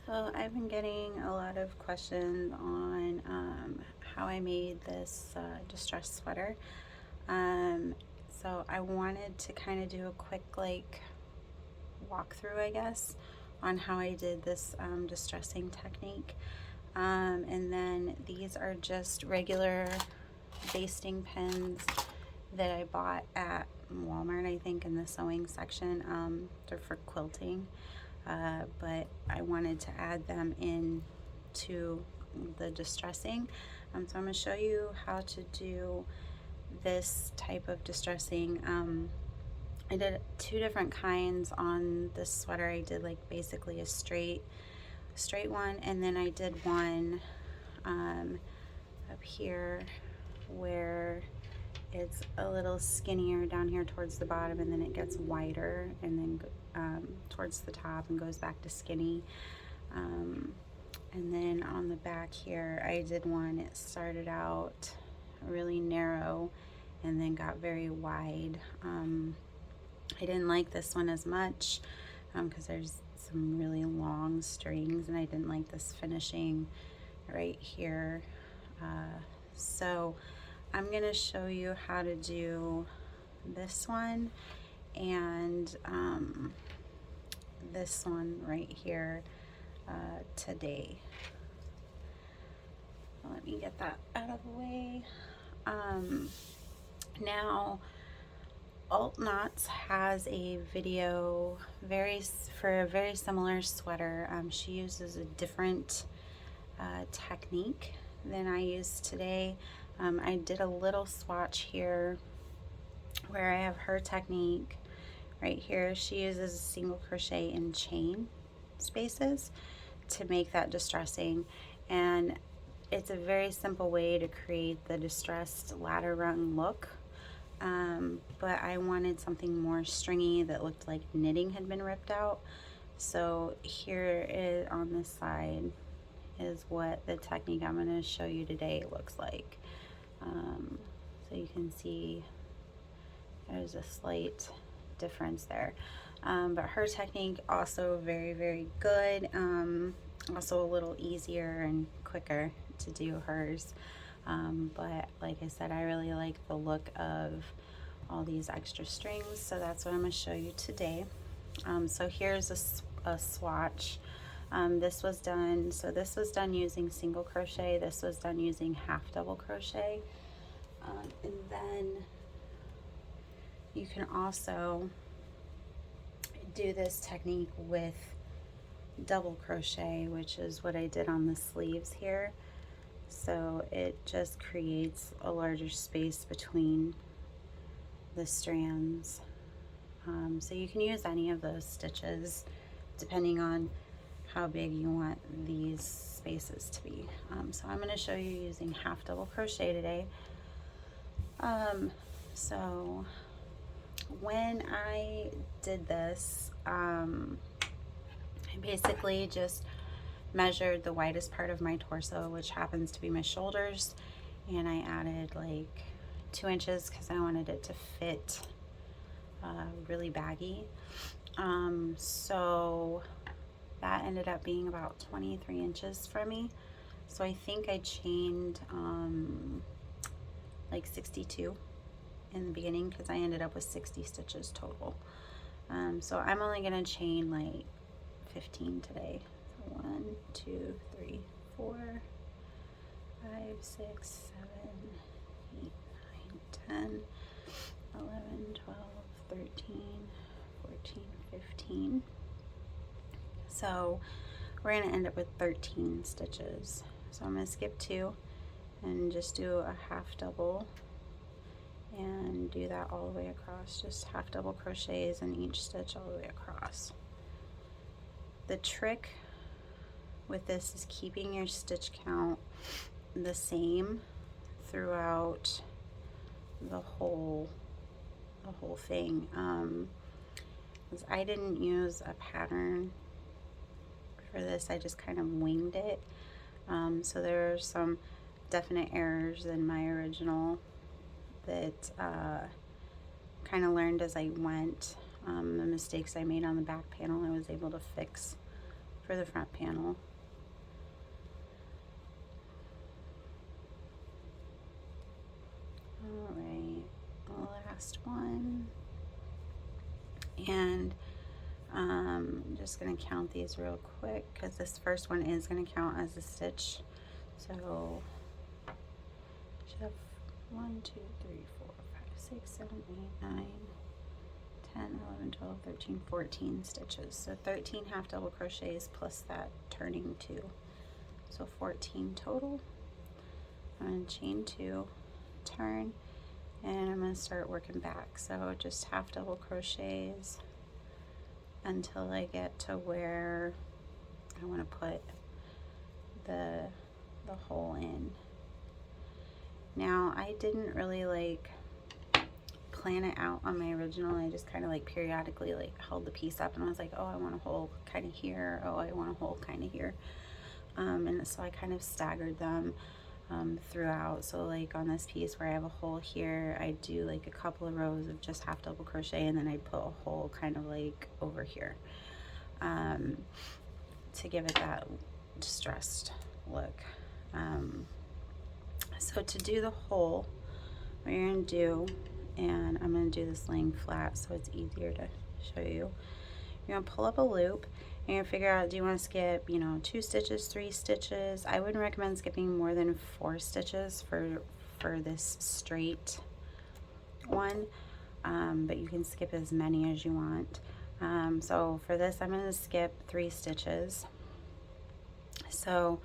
So I've been getting a lot of questions on how I made this distressed sweater. Um, so I wanted to kind of do a quick walkthrough, I guess, on how I did this distressing technique. And then these are just regular basting pins that I bought at Walmart, I think, in the sewing section. They're for quilting. But I wanted to add them in to the distressing. So I'm going to show you how to do this type of distressing. I did two different kinds on this sweater. I did basically a straight one, and then I did one up here where it's a little skinnier down here towards the bottom, and then it gets wider, and then towards the top and goes back to skinny. And then on the back here, I did one, it started out really narrow and then got very wide. I didn't like this one as much because there's some really long strings, and I didn't like this finishing right here. So I'm gonna show you how to do this one and this one right here today. Let me get that out of the way. Now Alt Knots has a video for a very similar sweater. She uses a different technique than I use today. I did a little swatch here where I have her technique right here. She uses a single crochet and chain spaces to make that distressing, and it's a very simple way to create the distressed ladder rung look. But I wanted something more stringy that looked like knitting had been ripped out. So here is on this side is what the technique I'm going to show you today looks like. So you can see there's a slight difference there. But her technique also very, very good. Also a little easier and quicker to do hers. But like I said, I really like the look of all these extra strings, so that's what I'm going to show you today. So here's a swatch. This was done using single crochet. This was done using half double crochet. And then you can also do this technique with double crochet, which is what I did on the sleeves here. So it just creates a larger space between the strands. So you can use any of those stitches depending on how big you want these spaces to be. So I'm going to show you using half double crochet today. So when I did this, I basically just measured the widest part of my torso, which happens to be my shoulders, and I added 2 inches because I wanted it to fit really baggy. So that ended up being about 23 inches for me. So I think I chained 62 in the beginning because I ended up with 60 stitches total. So I'm only gonna chain 15 today. 1, 2, 3, 4, 5, 6, 7, 8, 9, 10, 11, 12, 13, 14, 15. So we're going to end up with 13 stitches. So I'm going to skip 2 and just do a half double and do that all the way across. Just half double crochets in each stitch all the way across. The trick with this is keeping your stitch count the same throughout the whole thing. I didn't use a pattern for this, I just kind of winged it. So there are some definite errors in my original that kind of learned as I went. The mistakes I made on the back panel I was able to fix for the front panel. Alright, last one. And I'm just going to count these real quick because this first one is going to count as a stitch. So should have 1, 2, 3, 4, 5, 6, 7, 8, 9, 10, 11, 12, 13, 14 stitches. So 13 half double crochets plus that turning 2. So 14 total. I'm going to chain 2, turn, and I'm going to start working back. So just half double crochets until I get to where I want to put the hole in. Now I didn't really plan it out on my original. I just kind of periodically held the piece up and I was like, oh, I want a hole kind of here, oh, I want a hole kind of here, and so I kind of staggered them throughout. So on this piece where I have a hole here, I do a couple of rows of just half double crochet, and then I put a hole kind of over here to give it that distressed look. So to do the hole, what you're going to do, and I'm going to do this laying flat so it's easier to show you, you're going to pull up a loop and you're going to figure out, do you want to skip 2 stitches, 3 stitches? I wouldn't recommend skipping more than 4 stitches for this straight one, but you can skip as many as you want. So for this I'm going to skip 3 stitches. So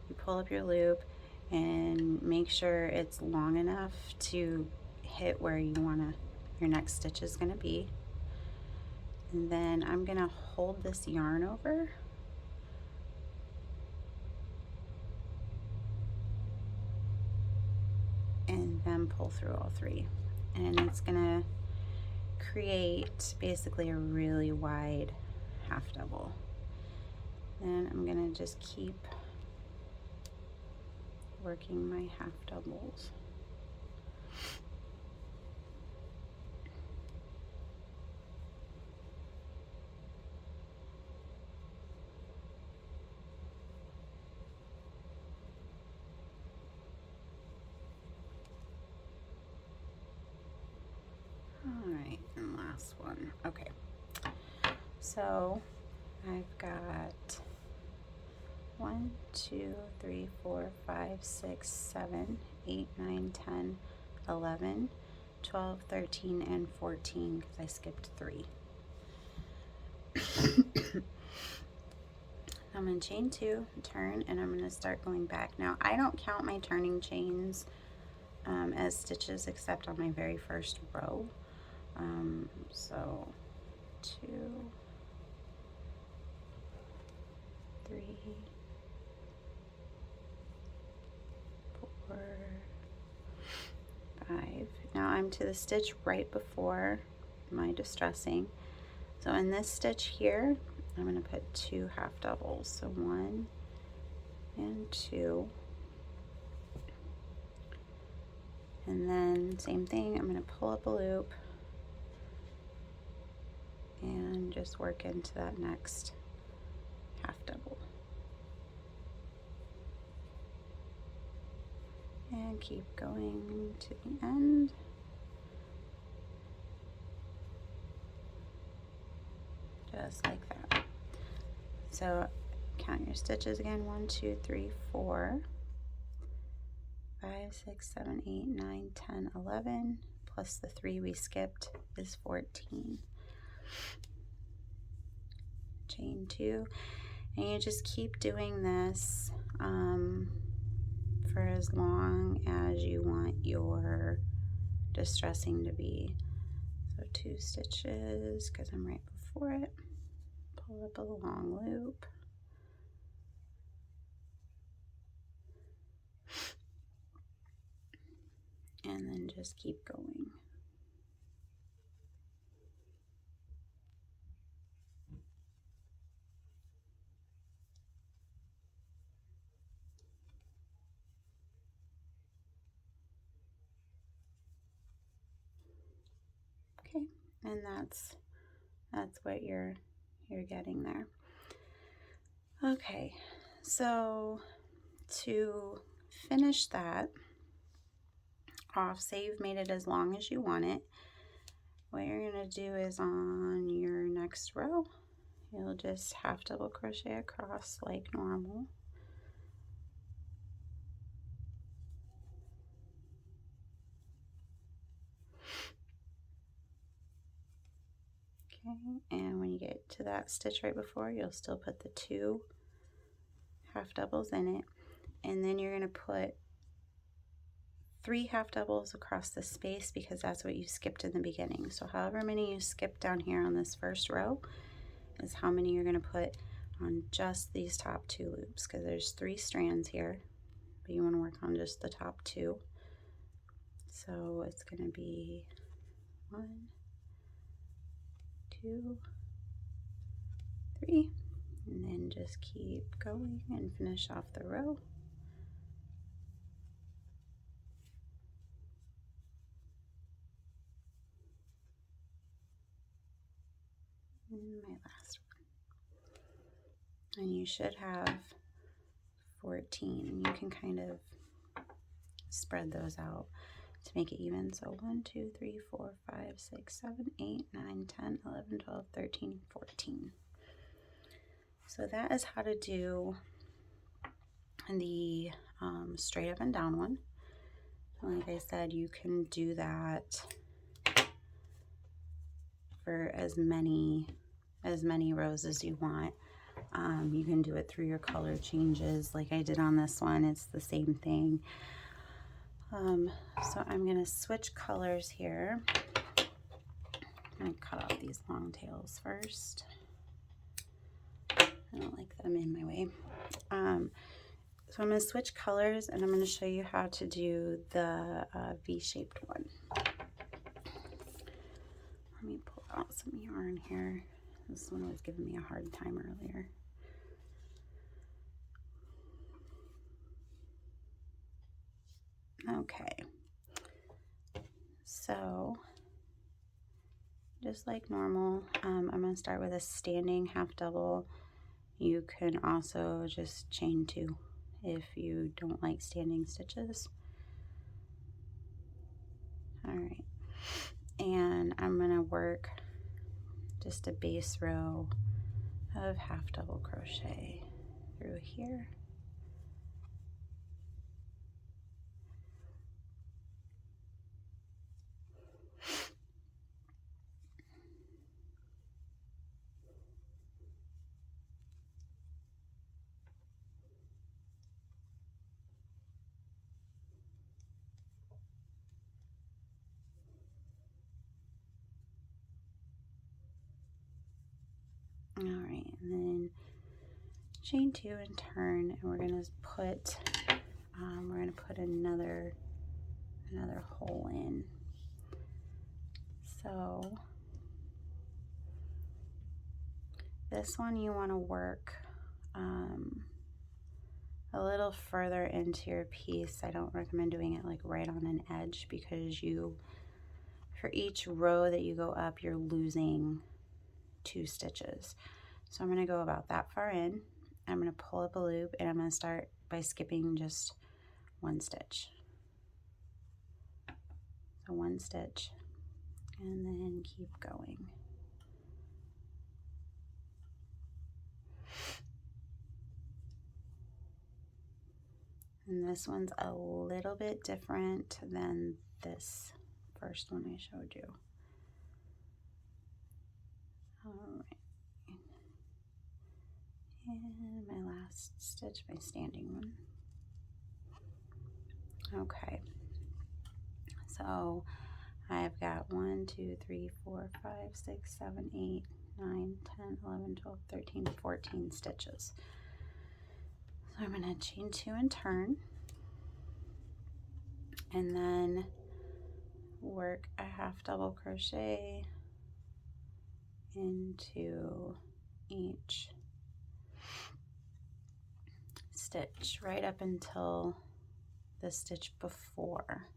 you pull up your loop and make sure it's long enough to hit where you want your next stitch is going to be. And then I'm going to hold this yarn over and then pull through all 3. And it's going to create basically a really wide half double. Then I'm going to just keep working my half doubles. Alright, and last one. Okay, so I've got 1, 2, 3, 4, 5, 6, 7, 8, 9, 10, 11, 12, 13, and 14 because I skipped 3. I'm going to chain 2, turn, and I'm going to start going back. Now I don't count my turning chains as stitches except on my very first row. So 2, 3, 4, 5. Now I'm to the stitch right before my distressing. So in this stitch here, I'm going to put 2 half doubles. So 1 and 2. And then same thing, I'm going to pull up a loop and just work into that next half double. And keep going to the end. Just like that. So count your stitches again, 1, 2, 3, 4, 5, 6, 7, 8, 9, 10, 11, plus the 3 we skipped is 14. Chain 2, and you just keep doing this for as long as you want your distressing to be. So 2 stitches because I'm right before it, pull up a long loop, and then just keep going. Okay, and that's what you're getting there. Okay, so to finish that off, say you've made it as long as you want it, what you're going to do is on your next row, you'll just half double crochet across like normal. Okay, and when you get to that stitch right before, you'll still put the 2 half doubles in it, and then you're going to put 3 half doubles across the space because that's what you skipped in the beginning. So however many you skipped down here on this first row is how many you're going to put on just these top 2 loops, because there's 3 strands here, but you want to work on just the top 2. So it's going to be 1, 2, 3, and then just keep going and finish off the row. And my last one. And you should have 14, and you can kind of spread those out to make it even. So 1, 2, 3, 4, 5, 6, 7, 8, 9, 10, 11, 12, 13, 14. So that is how to do the straight up and down one. Like I said, you can do that for as many rows as you want. You can do it through your color changes like I did on this one. It's the same thing. So I'm going to switch colors here. I'm going to cut off these long tails first. I don't like them in my way. So I'm going to switch colors, and I'm going to show you how to do the V-shaped one. Let me pull out some yarn here. This one was giving me a hard time earlier. Okay. So just like normal, I'm going to start with a standing half double. You can also just chain 2 if you don't like standing stitches. All right, and I'm going to work just a base row of half double crochet through here. All right, and then chain 2 and turn, and we're going to put another hole in. So this one you want to work a little further into your piece. I don't recommend doing it like right on an edge, because for each row that you go up, you're losing 2 stitches. So I'm going to go about that far in. I'm going to pull up a loop, and I'm going to start by skipping just 1 stitch. So 1 stitch, and then keep going. And this one's a little bit different than this first one I showed you. All right. And my last stitch, my standing one. Okay. So I've got 1, 2, 3, 4, 5, 6, 7, 8, 9, 10, 11, 12, 13, 14 stitches. So I'm going to chain 2 and turn, and then work a half double crochet into each stitch right up until the stitch before.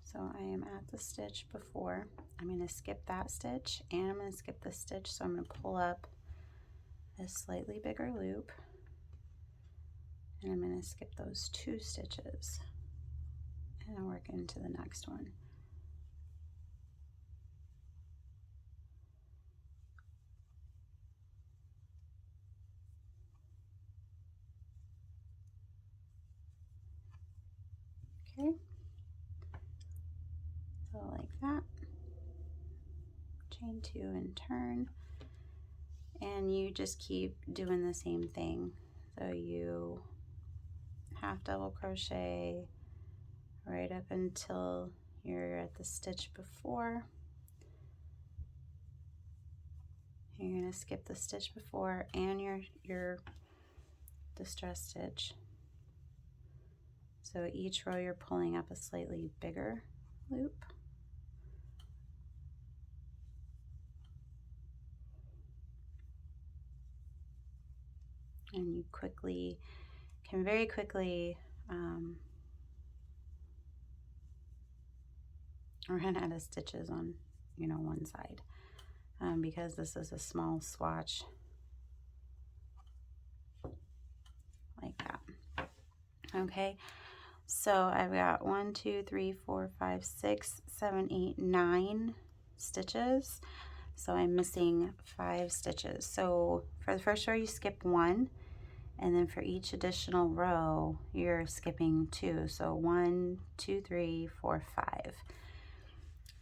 So I am at the stitch before. I'm going to skip that stitch and I'm going to skip this stitch. So I'm going to pull up a slightly bigger loop and I'm going to skip those 2 stitches and work into the next one. Okay, so like that, chain 2 and turn, and you just keep doing the same thing. So you half double crochet right up until you're at the stitch before. You're going to skip the stitch before and your distress stitch. So each row you're pulling up a slightly bigger loop. And you can very quickly run out of stitches on, one side because this is a small swatch like that. Okay, so I've got 1, 2, 3, 4, 5, 6, 7, 8, 9 stitches. So I'm missing 5 stitches. So for the first row you skip 1, and then for each additional row you're skipping 2. So 1, 2, 3, 4, 5.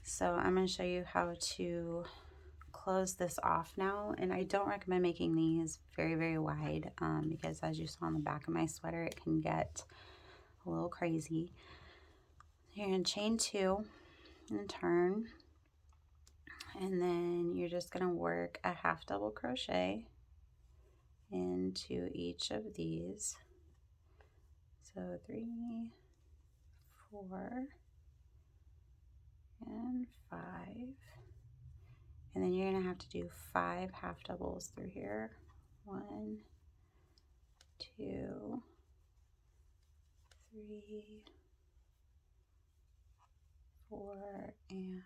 So I'm going to show you how to close this off now, and I don't recommend making these very, very wide because as you saw on the back of my sweater, it can get a little crazy. You're going to chain 2 and turn, and then you're just going to work a half double crochet into each of these. So 3, 4, and 5. And then you're going to have to do 5 half doubles through here. 1, 2, 3, 4, and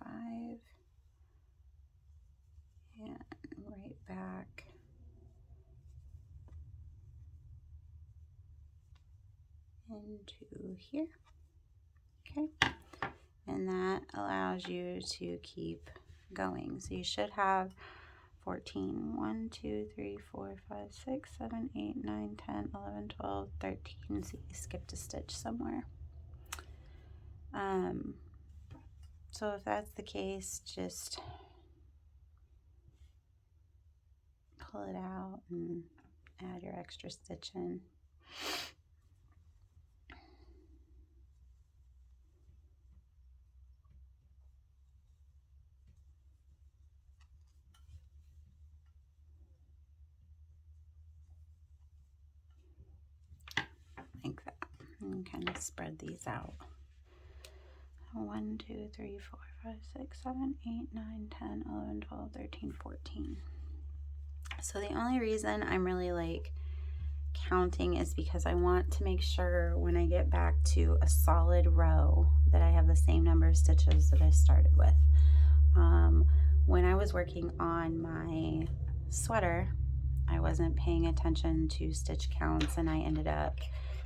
5. And right back. Into here. Okay. And that allows you to keep going. So you should have 14. 1, 2, 3, 4, 5, 6, 7, 8, 9, 10, 11, 12, 13. So you skipped a stitch somewhere. So if that's the case, just pull it out and add your extra stitch in. Like that. And kind of spread these out. 1, 2, 3, 4, 5, 6, 7, 8, 9, 10, 11, 12, 13, 14. So the only reason I'm really counting is because I want to make sure when I get back to a solid row that I have the same number of stitches that I started with. When I was working on my sweater, I wasn't paying attention to stitch counts, and I ended up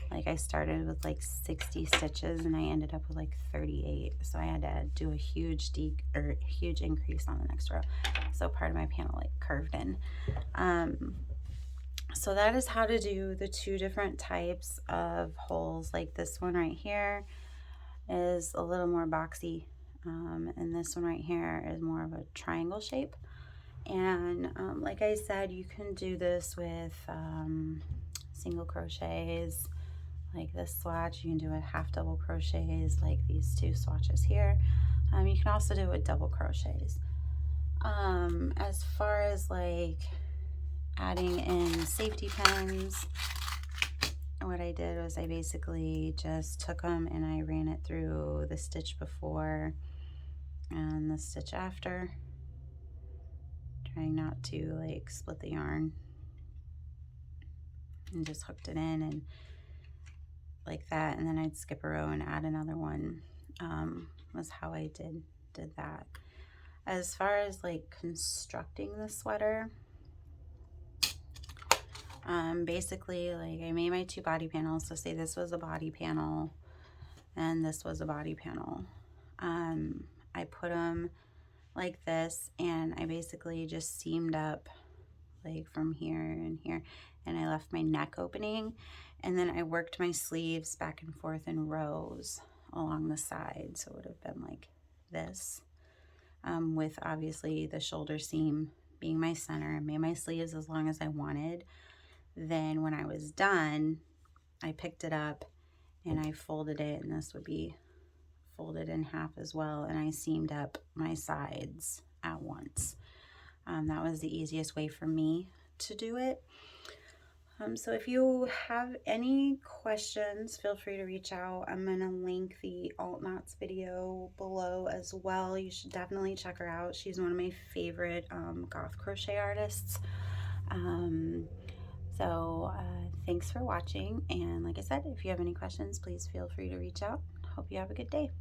I started with 60 stitches and I ended up with 38. So I had to do a huge increase on the next row. So part of my panel curved in. So that is how to do the 2 different types of holes. This one right here is a little more boxy, and this one right here is more of a triangle shape. And like I said, you can do this with single crochets like this swatch. You can do it half double crochets like these 2 swatches here. You can also do it with double crochets. As far as adding in safety pins, what I did was I basically just took them and I ran it through the stitch before and the stitch after, trying not to split the yarn, and just hooked it in and like that, and then I'd skip a row and add another one. was how I did that. As far as like constructing the sweater, basically, like, I made my 2 body panels. So say this was a body panel and this was a body panel. I put them like this, and I basically just seamed up like from here and here, and I left my neck opening, and then I worked my sleeves back and forth in rows along the side. So it would have been like this, with obviously the shoulder seam being my center. I made my sleeves as long as I wanted. Then when I was done, I picked it up and I folded it, and this would be folded in half as well, and I seamed up my sides at once. That was the easiest way for me to do it. So if you have any questions, feel free to reach out. I'm going to link the alt knots video below as well. You should definitely check her out. She's one of my favorite goth crochet artists. Thanks for watching, and like I said, if you have any questions, please feel free to reach out. Hope you have a good day.